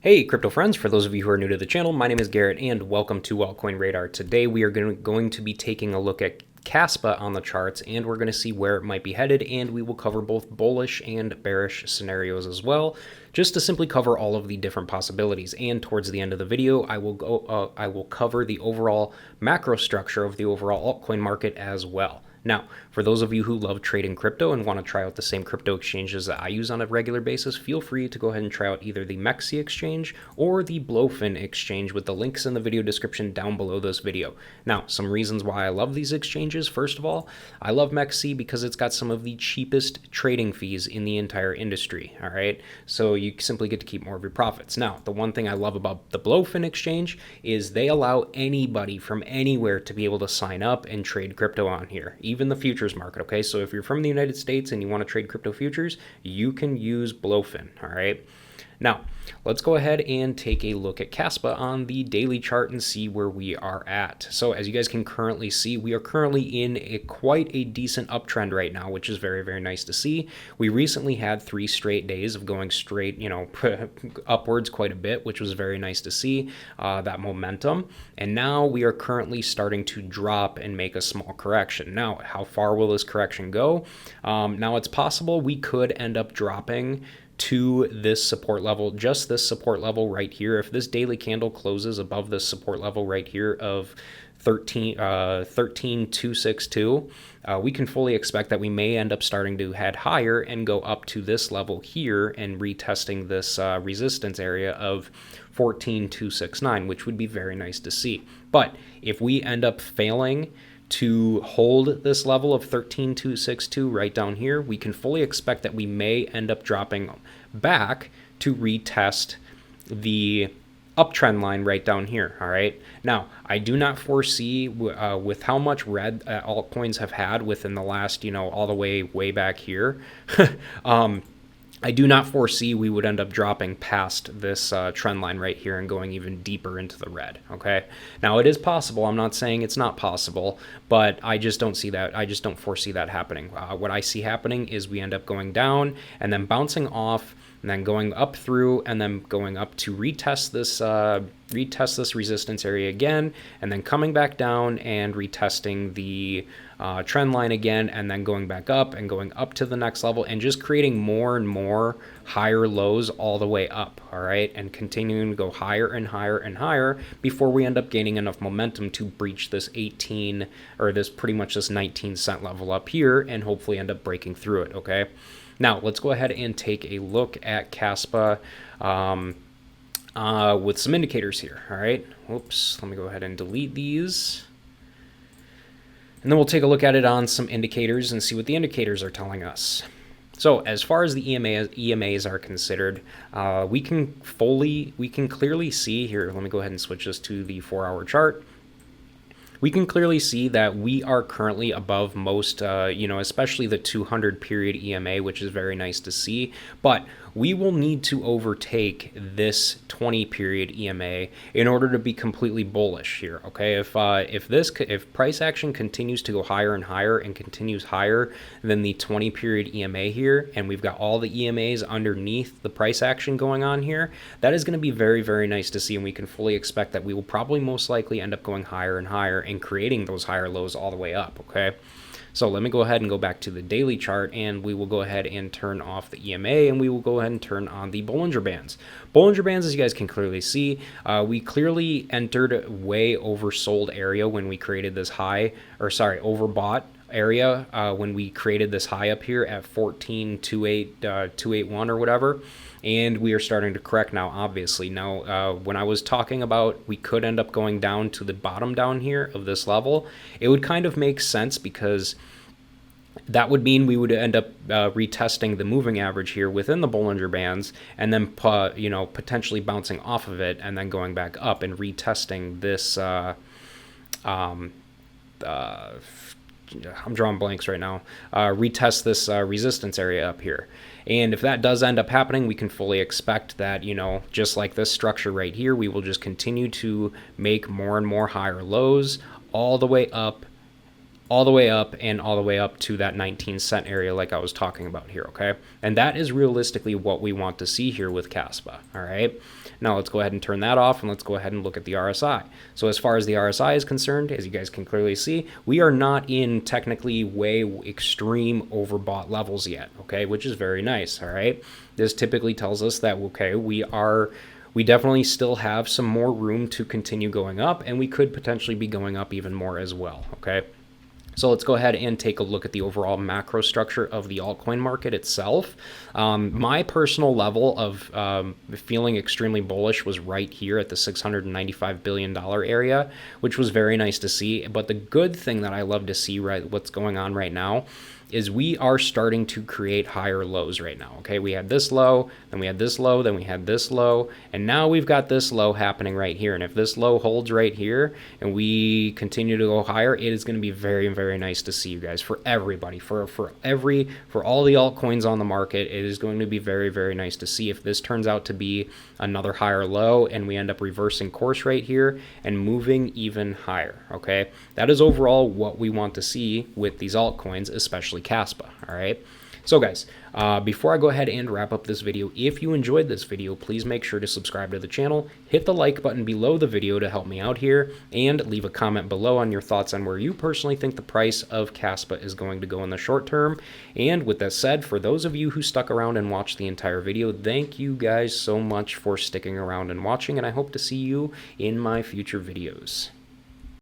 Hey crypto friends, for those of you who are new to the channel, my name is Garrett and welcome to Altcoin Radar. Today we are going to be taking a look at Kaspa on the charts and we're going to see where it might be headed, and we will cover both bullish and bearish scenarios as well, just to simply cover all of the different possibilities. And towards the end of the video, I will cover the overall macro structure of the overall altcoin market as well. Now, for those of you who love trading crypto and want to try out the same crypto exchanges that I use on a regular basis, feel free to go ahead and try out either the Mexi exchange or the Blowfin exchange with the links in the video description down below this video. Now, some reasons why I love these exchanges. First of all, I love Mexi because it's got some of the cheapest trading fees in the entire industry, all right? So you simply get to keep more of your profits. Now, the one thing I love about the Blowfin exchange is they allow anybody from anywhere to be able to sign up and trade crypto on here, even the futures market, okay? So if you're from the United States and you want to trade crypto futures, you can use Blowfin, all right? Now, let's go ahead and take a look at Kaspa on the daily chart and see where we are at. So as you guys can currently see, we are currently in quite a decent uptrend right now, which is very, very nice to see. We recently had 3 straight days of going straight, upwards quite a bit, which was very nice to see, that momentum. And now we are currently starting to drop and make a small correction. Now, how far will this correction go? Now, it's possible we could end up dropping to this support level, just this support level right here. If this daily candle closes above this support level right here of 13,262, we can fully expect that we may end up starting to head higher and go up to this level here and retesting this resistance area of 14,269, which would be very nice to see. But if we end up failing to hold this level of 13,262 right down here, we can fully expect that we may end up dropping back to retest the uptrend line right down here. All right, now I do not foresee with how much red altcoins have had within the last, all the way back here, I do not foresee we would end up dropping past this trend line right here and going even deeper into the red, okay? Now, it is possible. I'm not saying it's not possible, but I just don't see that. I just don't foresee that happening. What I see happening is we end up going down and then bouncing off and then going up through and then going up to retest this resistance area again, and then coming back down and retesting the trend line again, and then going back up and going up to the next level and just creating more and more higher lows all the way up, all right, and continuing to go higher and higher and higher before we end up gaining enough momentum to breach this 18 or this pretty much this 19-cent level up here and hopefully end up breaking through it, okay? Now, let's go ahead and take a look at Kaspa with some indicators here, all right? Whoops, let me go ahead and delete these. And then we'll take a look at it on some indicators and see what the indicators are telling us. So as far as the EMAs are considered, we can clearly see here, let me go ahead and switch this to the 4-hour chart. We can clearly see that we are currently above most, especially the 200 period EMA, which is very nice to see. But we will need to overtake this 20 period EMA in order to be completely bullish here. Okay, if price action continues to go higher and higher and continues higher than the 20 period EMA here, and we've got all the EMAs underneath the price action going on here, that is going to be very, very nice to see, and we can fully expect that we will probably most likely end up going higher and higher and creating those higher lows all the way up. Okay, so let me go ahead and go back to the daily chart, and we will go ahead and turn off the EMA, and we will go ahead and turn on the Bollinger Bands. Bollinger Bands, as you guys can clearly see, we clearly entered way oversold area when we created this high, or sorry, overbought area when we created this high up here at 14,281 or whatever, and we are starting to correct now, obviously. Now, when I was talking about we could end up going down to the bottom down here of this level, it would kind of make sense because that would mean we would end up retesting the moving average here within the Bollinger Bands, and then potentially bouncing off of it and then going back up and retesting this I'm drawing blanks right now, retest this resistance area up here. And if that does end up happening, we can fully expect that, just like this structure right here, we will just continue to make more and more higher lows all the way up all the way up and all the way up to that 19-cent area like I was talking about here, okay? And that is realistically what we want to see here with Kaspa, all right? Now let's go ahead and turn that off, and let's go ahead and look at the RSI. So as far as the RSI is concerned, as you guys can clearly see, we are not in technically way extreme overbought levels yet, okay? Which is very nice, all right? This typically tells us that, okay, we definitely still have some more room to continue going up, and we could potentially be going up even more as well, okay? So let's go ahead and take a look at the overall macro structure of the altcoin market itself. My personal level of feeling extremely bullish was right here at the $695 billion area, which was very nice to see. But the good thing that I love to see, right, what's going on right now, is we are starting to create higher lows right now, okay? We had this low, then we had this low, then we had this low, and now we've got this low happening right here. And if this low holds right here and we continue to go higher, it is going to be very, very nice to see, you guys, for everybody, for all the altcoins on the market. It is going to be very, very nice to see if this turns out to be another higher low and we end up reversing course right here and moving even higher, okay? That is overall what we want to see with these altcoins, especially Kaspa, all right? So guys, before I go ahead and wrap up this video, if you enjoyed this video, please make sure to subscribe to the channel, hit the like button below the video to help me out here, and leave a comment below on your thoughts on where you personally think the price of Kaspa is going to go in the short term. And with that said, for those of you who stuck around and watched the entire video, thank you guys so much for sticking around and watching, and I hope to see you in my future videos.